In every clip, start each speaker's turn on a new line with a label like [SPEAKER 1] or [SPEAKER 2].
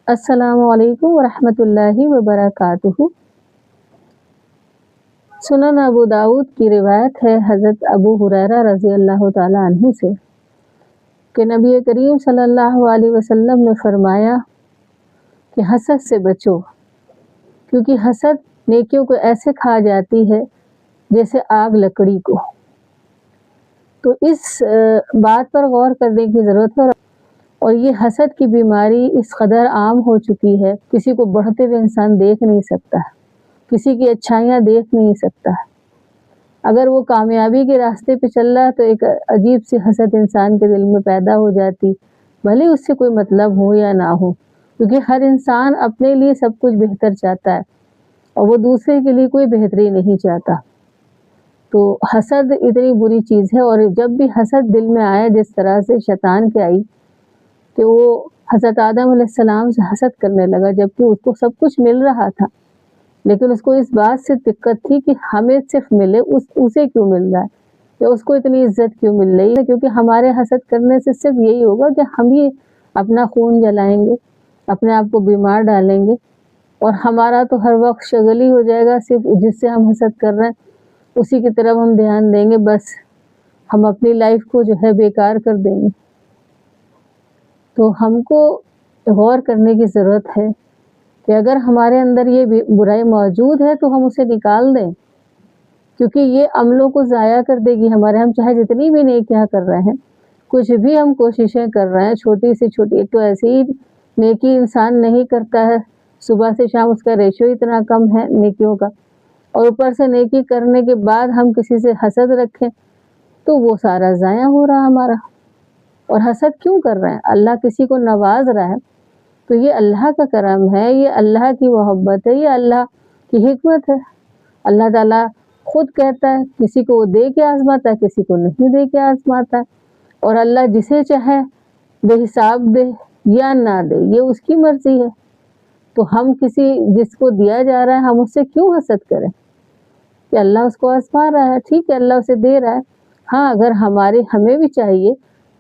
[SPEAKER 1] السلام علیکم ورحمۃ اللہ وبرکاتہ۔ سنن ابو داؤد کی روایت ہے حضرت ابو ہریرہ رضی اللہ تعالی عنہ سے کہ نبی کریم صلی اللہ علیہ وسلم نے فرمایا کہ حسد سے بچو، کیونکہ حسد نیکیوں کو ایسے کھا جاتی ہے جیسے آگ لکڑی کو۔ تو اس بات پر غور کرنے کی ضرورت ہے، اور یہ حسد کی بیماری اس قدر عام ہو چکی ہے، کسی کو بڑھتے ہوئے انسان دیکھ نہیں سکتا، کسی کی اچھائیاں دیکھ نہیں سکتا۔ اگر وہ کامیابی کے راستے پہ چل رہا ہے تو ایک عجیب سی حسد انسان کے دل میں پیدا ہو جاتی، بھلے اس سے کوئی مطلب ہو یا نہ ہو، کیونکہ ہر انسان اپنے لیے سب کچھ بہتر چاہتا ہے اور وہ دوسرے کے لیے کوئی بہتری نہیں چاہتا۔ تو حسد اتنی بری چیز ہے، اور جب بھی حسد دل میں آیا، جس طرح سے شیطان کے آئی کہ وہ حضرت آدم علیہ السلام سے حسد کرنے لگا، جبکہ اس کو سب کچھ مل رہا تھا، لیکن اس کو اس بات سے دقت تھی کہ ہمیں صرف ملے، اسے کیوں مل رہا ہے، یا اس کو اتنی عزت کیوں مل رہی ہے، کیونکہ ہمارے حسد کرنے سے صرف یہی ہوگا کہ ہم ہی اپنا خون جلائیں گے، اپنے آپ کو بیمار ڈالیں گے، اور ہمارا تو ہر وقت شغل ہی ہو جائے گا، صرف جس سے ہم حسد کر رہے ہیں اسی کی طرف ہم دھیان دیں گے، بس ہم اپنی لائف کو جو ہے بیکار کر دیں گے۔ تو ہم کو غور کرنے کی ضرورت ہے کہ اگر ہمارے اندر یہ برائی موجود ہے تو ہم اسے نکال دیں، کیونکہ یہ عملوں کو ضائع کر دے گی ہمارے۔ ہم چاہے جتنی بھی نیکیاں کر رہے ہیں، کچھ بھی ہم کوششیں کر رہے ہیں، چھوٹی سے چھوٹی، ایک تو ایسی ہی نیکی انسان نہیں کرتا ہے، صبح سے شام اس کا ریشو اتنا کم ہے نیکیوں کا، اور اوپر سے نیکی کرنے کے بعد ہم کسی سے حسد رکھیں تو وہ سارا ضائع ہو رہا ہمارا۔ اور حسد کیوں کر رہے ہیں؟ اللہ کسی کو نواز رہا ہے تو یہ اللہ کا کرم ہے، یہ اللہ کی محبت ہے، یہ اللہ کی حکمت ہے۔ اللہ تعالیٰ خود کہتا ہے کسی کو وہ دے کے آزماتا ہے، کسی کو نہیں دے کے آزماتا ہے، اور اللہ جسے چاہے بے حساب دے یا نہ دے، یہ اس کی مرضی ہے۔ تو ہم جس کو دیا جا رہا ہے ہم اس سے کیوں حسد کریں کہ اللہ اس کو آزما رہا ہے، ٹھیک ہے اللہ اسے دے رہا ہے، ہاں اگر ہمیں بھی چاہیے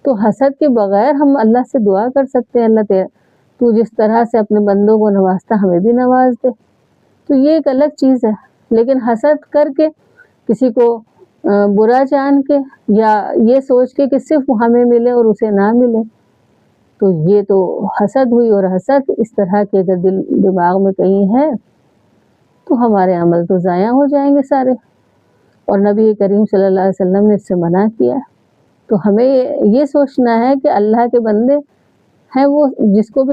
[SPEAKER 1] تو حسد کے بغیر ہم اللہ سے دعا کر سکتے ہیں، اللہ تو جس طرح سے اپنے بندوں کو نوازتا ہمیں بھی نواز دے، تو یہ ایک الگ چیز ہے۔ لیکن حسد کر کے، کسی کو برا جان کے، یا یہ سوچ کے کہ صرف ہمیں ملے اور اسے نہ ملے، تو یہ تو حسد ہوئی، اور حسد اس طرح کے اگر دل دماغ میں کہیں ہے تو ہمارے عمل تو ضائع ہو جائیں گے سارے، اور نبی کریم صلی اللہ علیہ وسلم نے اس سے منع کیا۔ تو ہمیں یہ سوچنا ہے کہ اللہ کے بندے ہیں وہ جس کو بھی